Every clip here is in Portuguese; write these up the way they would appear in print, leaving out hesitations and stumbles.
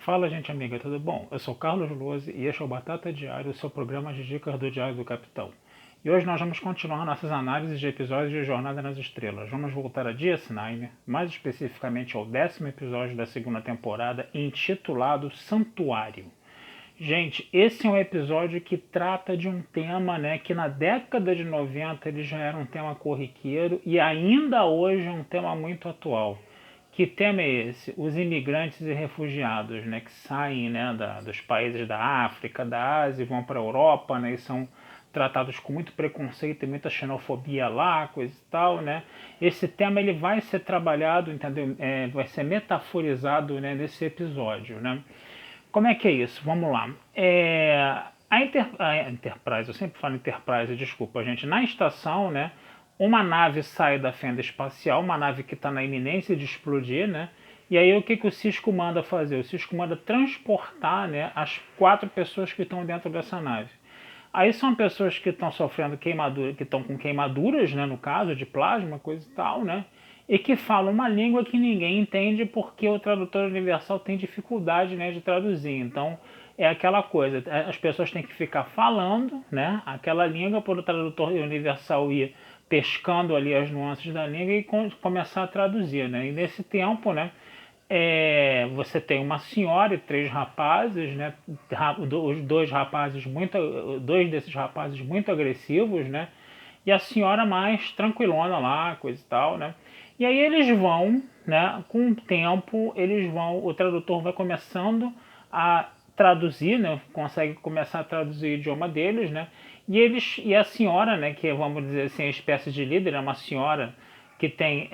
Fala, gente amiga, tudo bom? Eu sou Carlos Lose e este é o Batata Diário, o seu programa de dicas do Diário do Capitão. E hoje nós vamos continuar nossas análises de episódios de Jornada nas Estrelas. Vamos voltar a DS9, mais especificamente ao 10º episódio da segunda temporada, intitulado Santuário. Gente, esse é um episódio que trata de um tema, né, que na década de 90 ele já era um tema corriqueiro e ainda hoje é um tema muito atual. Que tema é esse? Os imigrantes e refugiados, né, que saem, né, dos países da África, da Ásia e vão para a Europa, né, e são tratados com muito preconceito e muita xenofobia lá, coisa e tal, né? Esse tema ele vai ser trabalhado, entendeu? Vai ser metaforizado, né, nesse episódio, né? Como é que é isso? Vamos lá. A Enterprise, eu sempre falo Enterprise, desculpa, gente. Na estação, né, uma nave sai da fenda espacial, uma nave que está na iminência de explodir, né? E aí o que, que o Cisco manda fazer? O Cisco manda transportar, né, as 4 pessoas que estão dentro dessa nave. Aí são pessoas que estão sofrendo queimadura, que estão com queimaduras, né, no caso, de plasma, coisa e tal, né? E que falam uma língua que ninguém entende porque o tradutor universal tem dificuldade, né, de traduzir. Então é aquela coisa, as pessoas têm que ficar falando, né, aquela língua para o tradutor universal ir pescando ali as nuances da língua e começar a traduzir, né? E nesse tempo, né, você tem uma senhora e 3 rapazes, né? Os 2 rapazes dois desses rapazes muito agressivos, né? E a senhora mais tranquilona lá, coisa e tal, né? E aí eles vão, né? Com o tempo eles vão, o tradutor vai começando a traduzir, né? Consegue começar a traduzir o idioma deles, né? E a senhora, né? Que vamos dizer assim, a espécie de líder, é uma senhora que tem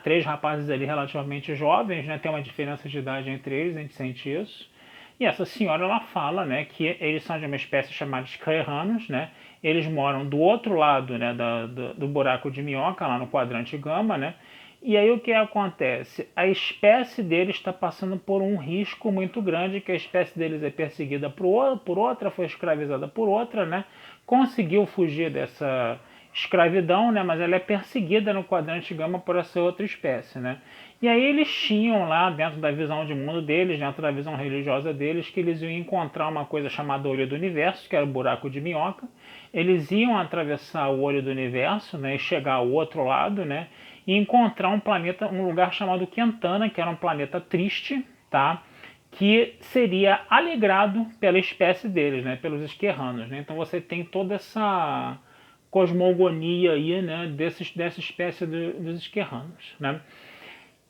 três rapazes ali relativamente jovens, né? Tem uma diferença de idade entre eles, a gente sente isso. E essa senhora ela fala, né, que eles são de uma espécie chamada de Skyranos, né? Eles moram do outro lado, né, do buraco de minhoca, lá no quadrante gama, né? E aí o que acontece? A espécie deles está passando por um risco muito grande, que a espécie deles é perseguida por outra, foi escravizada por outra, né? Conseguiu fugir dessa escravidão, né? Mas ela é perseguida no quadrante gama por essa outra espécie, né? E aí eles tinham lá, dentro da visão de mundo deles, dentro da visão religiosa deles, que eles iam encontrar uma coisa chamada olho do universo, que era o buraco de minhoca. Eles iam atravessar o olho do universo, né, e chegar ao outro lado, né, e encontrar um planeta, um lugar chamado Quentana, que era um planeta triste, tá? Que seria alegrado pela espécie deles, né, pelos esquerranos, né? Então você tem toda essa cosmogonia aí, né, dessa espécie dos esquerranos, né?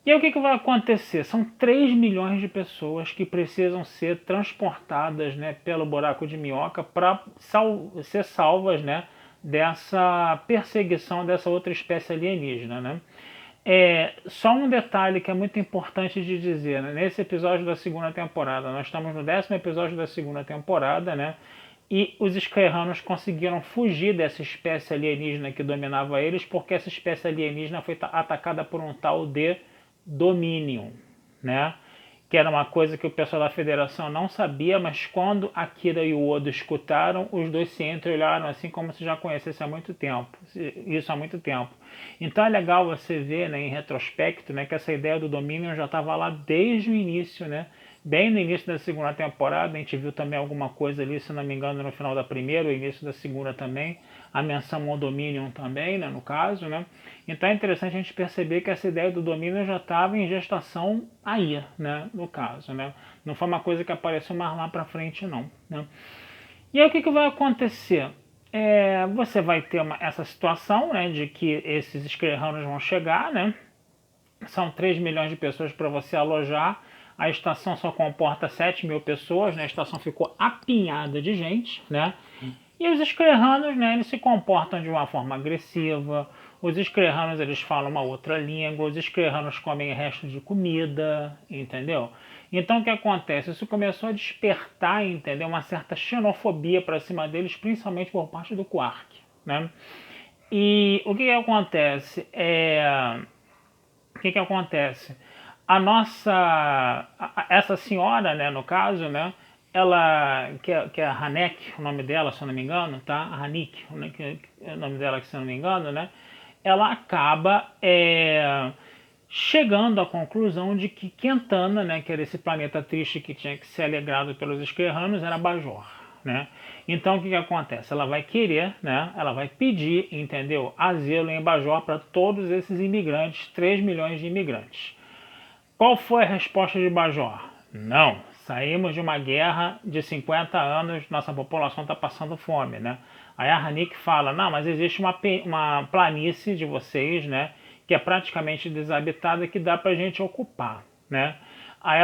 E aí o que, que vai acontecer? São 3 milhões de pessoas que precisam ser transportadas, né, pelo buraco de minhoca para ser salvas, né, dessa perseguição dessa outra espécie alienígena, né? Só um detalhe que é muito importante de dizer, né? Nesse episódio da segunda temporada, nós estamos no 10º episódio da segunda temporada, né? E os Skyranos conseguiram fugir dessa espécie alienígena que dominava eles, porque essa espécie alienígena foi atacada por um tal de Dominion, né? Que era uma coisa que o pessoal da Federação não sabia, mas quando Akira e o Odo escutaram, os dois se entreolharam assim como se já conhecessem há muito tempo, isso há muito tempo. Então é legal você ver, né, em retrospecto, né, que essa ideia do Dominion já estava lá desde o início, né? Bem no início da segunda temporada, a gente viu também alguma coisa ali, se não me engano, no final da primeira, o início da segunda também, a menção ao Dominion também, né, no caso, né? Então é interessante a gente perceber que essa ideia do Dominion já estava em gestação aí, né, no caso, né? Não foi uma coisa que apareceu mais lá para frente, não, né? E aí o que, que vai acontecer? Você vai ter essa situação, né, de que esses esquerranos vão chegar, né? São 3 milhões de pessoas para você alojar. A estação só comporta 7 mil pessoas, né? A estação ficou apinhada de gente, né? E os esclerranos, né, eles se comportam de uma forma agressiva. Os esclerranos, eles falam uma outra língua. Os esclerranos comem restos de comida, entendeu? Então o que acontece? Isso começou a despertar, entendeu? Uma certa xenofobia para cima deles, principalmente por parte do Quark, né? E o que, que acontece? O que, que acontece? Essa senhora, né, no caso, né, ela, que é a Hanek, o nome dela, se eu não me engano, tá? A Hanik, que é o nome dela, se eu não me engano, né? Ela acaba chegando à conclusão de que Quentana, né, que era esse planeta triste que tinha que ser alegrado pelos esquerranos, era Bajor, né? Então o que acontece? Ela vai querer, né, ela vai pedir, entendeu, asilo em Bajor para todos esses imigrantes, 3 milhões de imigrantes. Qual foi a resposta de Bajor? Não, saímos de uma guerra de 50 anos, nossa população está passando fome, né? Aí a Hanik fala, não, mas existe uma planície de vocês, né, que é praticamente desabitada que dá pra gente ocupar, né? Aí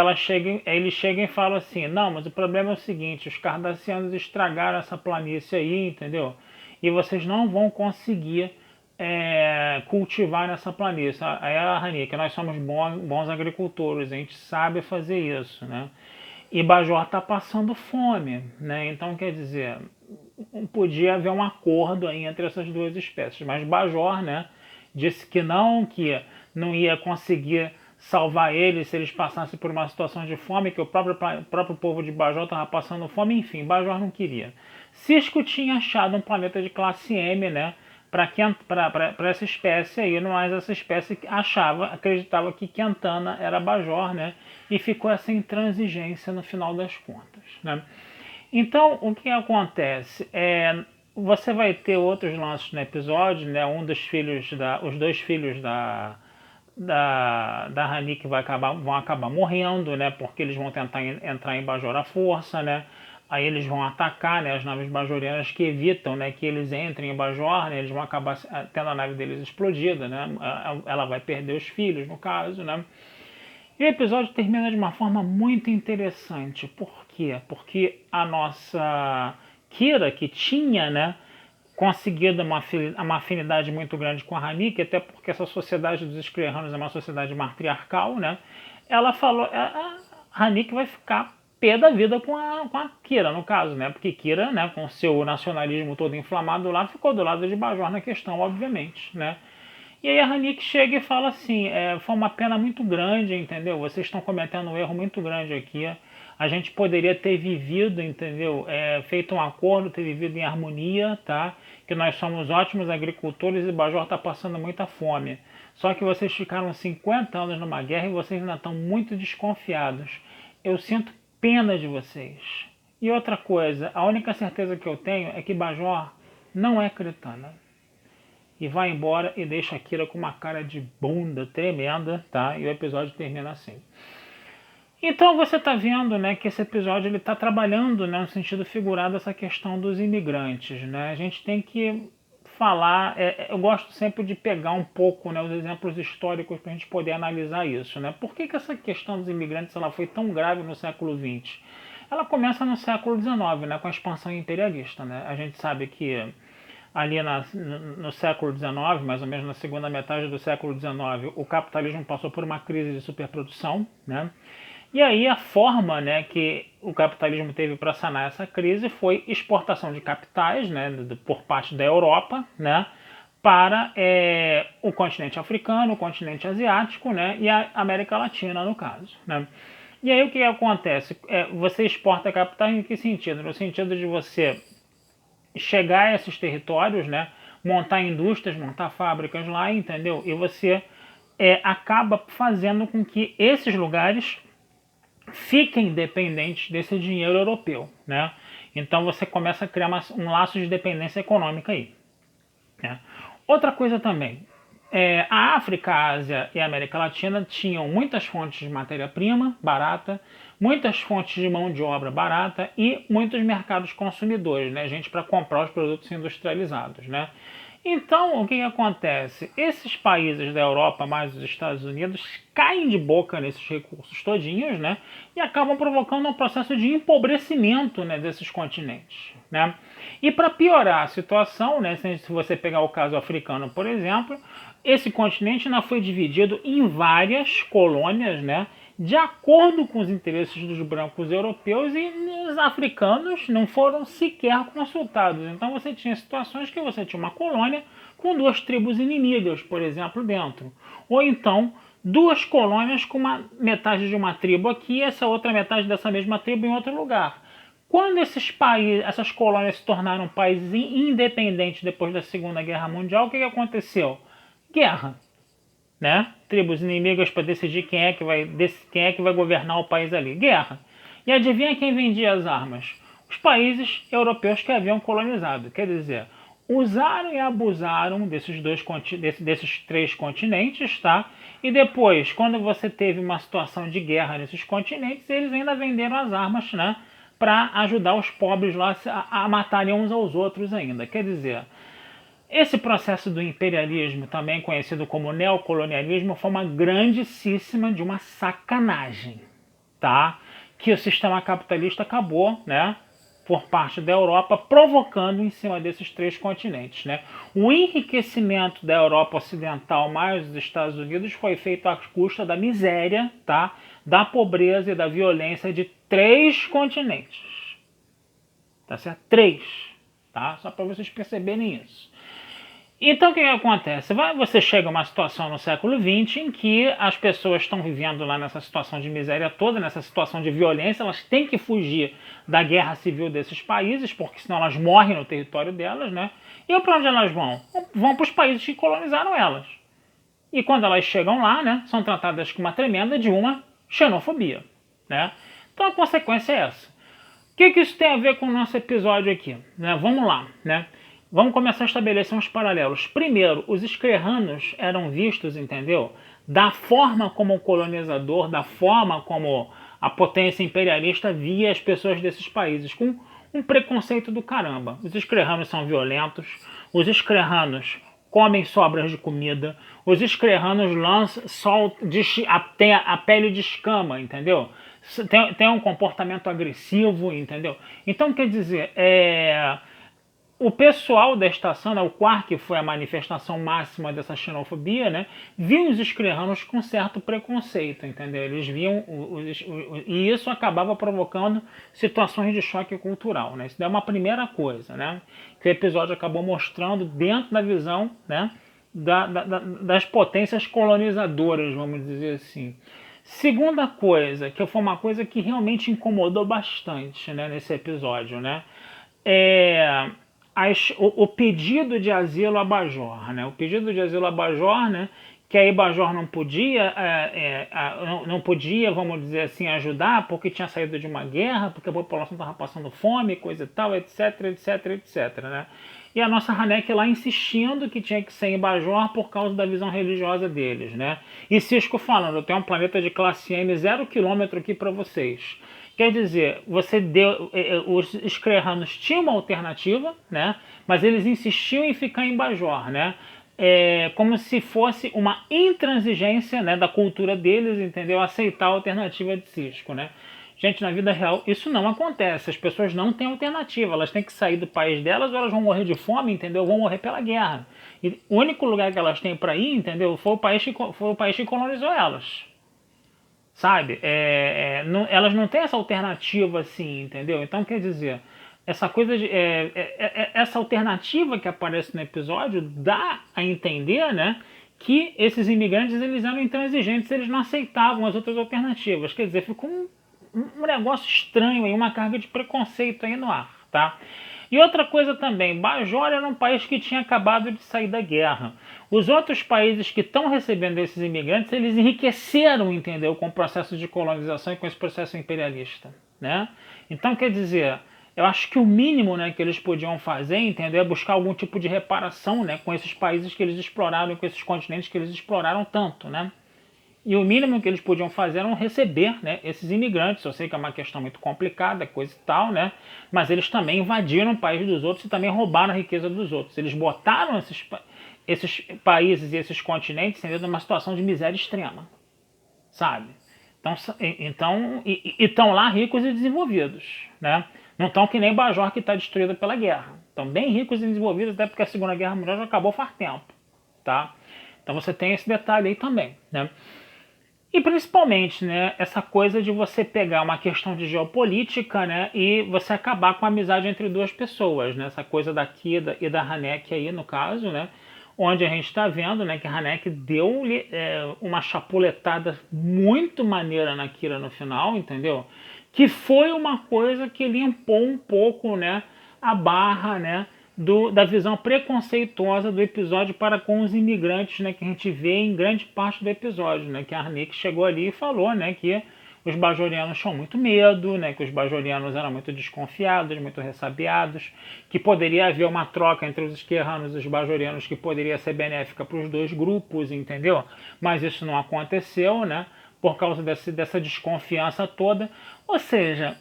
eles chegam e falam assim, não, mas o problema é o seguinte, os cardassianos estragaram essa planície aí, entendeu? E vocês não vão conseguir cultivar nessa planície. Aí a Hanik, nós somos bons agricultores, a gente sabe fazer isso, né? E Bajor está passando fome, né? Então, quer dizer, podia haver um acordo aí entre essas duas espécies, mas Bajor, né, disse que não ia conseguir salvar eles se eles passassem por uma situação de fome, que o próprio povo de Bajor estava passando fome, enfim, Bajor não queria. Cisco tinha achado um planeta de classe M, né, para essa espécie aí, mas essa espécie acreditava que Quentana era Bajor, né, e ficou essa intransigência no final das contas, né. Então, o que acontece? Você vai ter outros lances no episódio, né? Os dois filhos da Hanik vão acabar morrendo, né? Porque eles vão tentar entrar em Bajor à força, né? Aí eles vão atacar, né, as naves bajorianas que evitam, né, que eles entrem em Bajor, né? Eles vão acabar tendo a nave deles explodida, né? Ela vai perder os filhos, no caso, né? E o episódio termina de uma forma muito interessante. Por quê? Porque a nossa Kira, que tinha, né, conseguido uma afinidade muito grande com a Hanik, até porque essa sociedade dos Esclerranos é uma sociedade matriarcal, né? Ela falou, a Hanik vai ficar pé da vida com a Kira, no caso, né? Porque Kira, né, com seu nacionalismo todo inflamado lá, ficou do lado de Bajor na questão, obviamente, né? E aí a Hanik chega e fala assim, foi uma pena muito grande, entendeu? Vocês estão cometendo um erro muito grande aqui. A gente poderia ter vivido, entendeu? Feito um acordo, ter vivido em harmonia, tá? Que nós somos ótimos agricultores e Bajor está passando muita fome. Só que vocês ficaram 50 anos numa guerra e vocês ainda estão muito desconfiados. Eu sinto pena de vocês. E outra coisa, a única certeza que eu tenho é que Bajor não é cretana. E vai embora e deixa a Kira com uma cara de bunda tremenda, tá? E o episódio termina assim. Então você está vendo, né, que esse episódio ele está trabalhando, né, no sentido figurado essa questão dos imigrantes, né? A gente tem que falar, eu gosto sempre de pegar um pouco, né, os exemplos históricos para a gente poder analisar isso, né? Por que essa questão dos imigrantes ela foi tão grave no século XX? Ela começa no século XIX, né, com a expansão imperialista, né? A gente sabe que ali no século XIX, mais ou menos na segunda metade do século XIX, o capitalismo passou por uma crise de superprodução, né? E aí a forma, né, que o capitalismo teve para sanar essa crise foi exportação de capitais, né, por parte da Europa, né, para o continente africano, o continente asiático, né, e a América Latina, no caso, né. E aí o que acontece? Você exporta capitais em que sentido? No sentido de você chegar a esses territórios, né, montar indústrias, montar fábricas lá, entendeu? E você acaba fazendo com que esses lugares fiquem dependentes desse dinheiro europeu, né? Então você começa a criar um laço de dependência econômica aí, né? Outra coisa também, a África, a Ásia e a América Latina tinham muitas fontes de matéria-prima barata, muitas fontes de mão de obra barata e muitos mercados consumidores, né? Gente para comprar os produtos industrializados, né? Então, o que acontece? Esses países da Europa, mais os Estados Unidos, caem de boca nesses recursos todinhos, né? E acabam provocando um processo de empobrecimento, né, desses continentes, né? E para piorar a situação, né, se você pegar o caso africano, por exemplo, esse continente ainda foi dividido em várias colônias, né? De acordo com os interesses dos brancos europeus, e os africanos não foram sequer consultados. Então você tinha situações que você tinha uma colônia com duas tribos inimigas, por exemplo, dentro. Ou então duas colônias com metade de uma tribo aqui e essa outra metade dessa mesma tribo em outro lugar. Quando essas colônias se tornaram países independentes depois da Segunda Guerra Mundial, o que aconteceu? Guerra. né? Tribos inimigas para decidir quem é que vai governar o país ali. Guerra. E adivinha quem vendia as armas? Os países europeus que haviam colonizado. Quer dizer, usaram e abusaram desses três continentes, tá? E depois, quando você teve uma situação de guerra nesses continentes, eles ainda venderam as armas, né? Para ajudar os pobres lá a matarem uns aos outros ainda. Quer dizer, esse processo do imperialismo, também conhecido como neocolonialismo, foi uma grandíssima de uma sacanagem, tá? Que o sistema capitalista acabou, né, por parte da Europa, provocando em cima desses três continentes, né? O enriquecimento da Europa Ocidental mais dos Estados Unidos foi feito à custa da miséria, tá? Da pobreza e da violência de três continentes. Tá certo? Três, tá? Só para vocês perceberem isso. Então o que acontece? Você chega a uma situação no século XX em que as pessoas estão vivendo lá nessa situação de miséria toda, nessa situação de violência, elas têm que fugir da guerra civil desses países, porque senão elas morrem no território delas, né? E para onde elas vão? Vão para os países que colonizaram elas. E quando elas chegam lá, né, são tratadas com uma tremenda de uma xenofobia, né? Então a consequência é essa. O que isso tem a ver com o nosso episódio aqui? Né? Vamos lá, né? Vamos começar a estabelecer uns paralelos. Primeiro, os esclerranos eram vistos, entendeu? Da forma como o colonizador, da forma como a potência imperialista via as pessoas desses países, com um preconceito do caramba. Os esclerranos são violentos, os esclerranos comem sobras de comida, os esclerranos têm a pele de escama, entendeu? Tem um comportamento agressivo, entendeu? Então, quer dizer, o pessoal da estação, né, o Quark, que foi a manifestação máxima dessa xenofobia, né, viu os esclerranos com certo preconceito, entendeu? Eles viam e isso acabava provocando situações de choque cultural, né? Isso é uma primeira coisa, né, que o episódio acabou mostrando dentro da visão, né, das potências colonizadoras, vamos dizer assim. Segunda coisa, que foi uma coisa que realmente incomodou bastante, né, nesse episódio, né, o pedido de asilo a Bajor, né? O pedido de asilo a Bajor, né? Que aí Bajor não podia, vamos dizer assim, ajudar porque tinha saído de uma guerra, porque a população estava passando fome, coisa e tal, etc, etc, etc, né? E a nossa Hanek lá insistindo que tinha que ser em Bajor por causa da visão religiosa deles, né? E Sisko falando, eu tenho um planeta de classe M 0 km aqui para vocês. Quer dizer, os esclerranos tinham uma alternativa, né? Mas eles insistiam em ficar em Bajor, né? Como se fosse uma intransigência, né, da cultura deles, entendeu? Aceitar a alternativa de Sisko, né? Gente, na vida real isso não acontece. As pessoas não têm alternativa. Elas têm que sair do país delas ou elas vão morrer de fome, entendeu? Vão morrer pela guerra. E o único lugar que elas têm para ir, entendeu? Foi o país que colonizou elas. Sabe? Elas não têm essa alternativa assim, entendeu? Então, quer dizer, essa coisa essa alternativa que aparece no episódio dá a entender, né, que esses imigrantes eles eram intransigentes, eles não aceitavam as outras alternativas. Quer dizer, ficou um negócio estranho aí, uma carga de preconceito aí no ar, tá? E outra coisa também, Bajor era um país que tinha acabado de sair da guerra. Os outros países que estão recebendo esses imigrantes, eles enriqueceram, entendeu, com o processo de colonização e com esse processo imperialista, né? Então, quer dizer, eu acho que o mínimo, né, que eles podiam fazer, entendeu, é buscar algum tipo de reparação, né, com esses países que eles exploraram, com esses continentes que eles exploraram tanto, né? E o mínimo que eles podiam fazer era receber, né, esses imigrantes. Eu sei que é uma questão muito complicada, coisa e tal, né? Mas eles também invadiram o país dos outros e também roubaram a riqueza dos outros. Eles botaram esses países e esses continentes numa situação de miséria extrema, sabe? Então estão lá ricos e desenvolvidos, né? Não estão que nem Bajor, que está destruída pela guerra. Estão bem ricos e desenvolvidos, até porque a Segunda Guerra Mundial já acabou faz tempo, tá? Então você tem esse detalhe aí também, né? E principalmente, né, essa coisa de você pegar uma questão de geopolítica, né, e você acabar com a amizade entre duas pessoas, né, essa coisa da Kida e da Hanek aí, no caso, né, onde a gente está vendo, né, que a Hanek deu uma chapuletada muito maneira na Kira no final, entendeu? Que foi uma coisa que limpou um pouco, né, a barra, né, da visão preconceituosa do episódio para com os imigrantes, né, que a gente vê em grande parte do episódio, né, que a Arnick chegou ali e falou, né, que os bajorianos tinham muito medo, né, que os bajorianos eram muito desconfiados, muito ressabiados, que poderia haver uma troca entre os esquerranos e os bajorianos que poderia ser benéfica para os dois grupos, entendeu? Mas isso não aconteceu, né, por causa dessa desconfiança toda. Ou seja,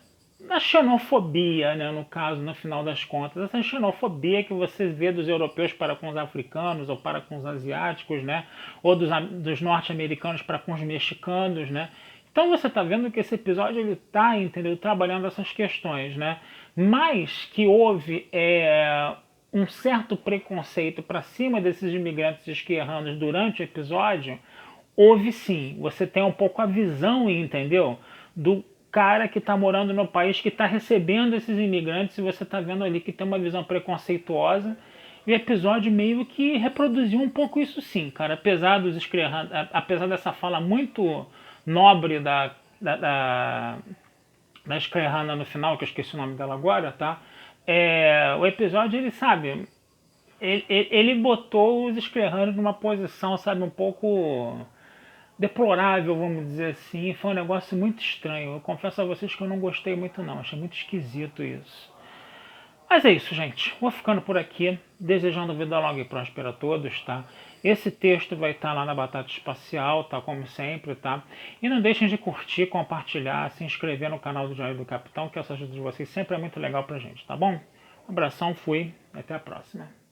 a xenofobia, né, no caso, no final das contas, essa xenofobia que você vê dos europeus para com os africanos ou para com os asiáticos, né, ou dos norte-americanos para com os mexicanos, né. Então você está vendo que esse episódio ele está, entendeu, trabalhando essas questões, né, mas que houve um certo preconceito para cima desses imigrantes esquerranos durante o episódio. Houve sim, você tem um pouco a visão, entendeu, do cara que está morando no país, que está recebendo esses imigrantes, e você está vendo ali que tem uma visão preconceituosa. E o episódio meio que reproduziu um pouco isso sim, cara. Apesar dessa fala muito nobre da Esclerrana no final, que eu esqueci o nome dela agora, tá? O episódio, ele sabe, ele botou os Esclerranos numa posição, sabe, um pouco deplorável, vamos dizer assim. Foi um negócio muito estranho. Eu confesso a vocês que eu não gostei muito não, achei muito esquisito isso. Mas é isso, gente. Vou ficando por aqui, desejando vida longa e próspera a todos, tá? Esse texto vai estar lá na Batata Espacial, tá? Como sempre, tá? E não deixem de curtir, compartilhar, se inscrever no canal do Diário do Capitão, que essa ajuda de vocês sempre é muito legal pra gente, tá bom? Um abração, fui, até a próxima.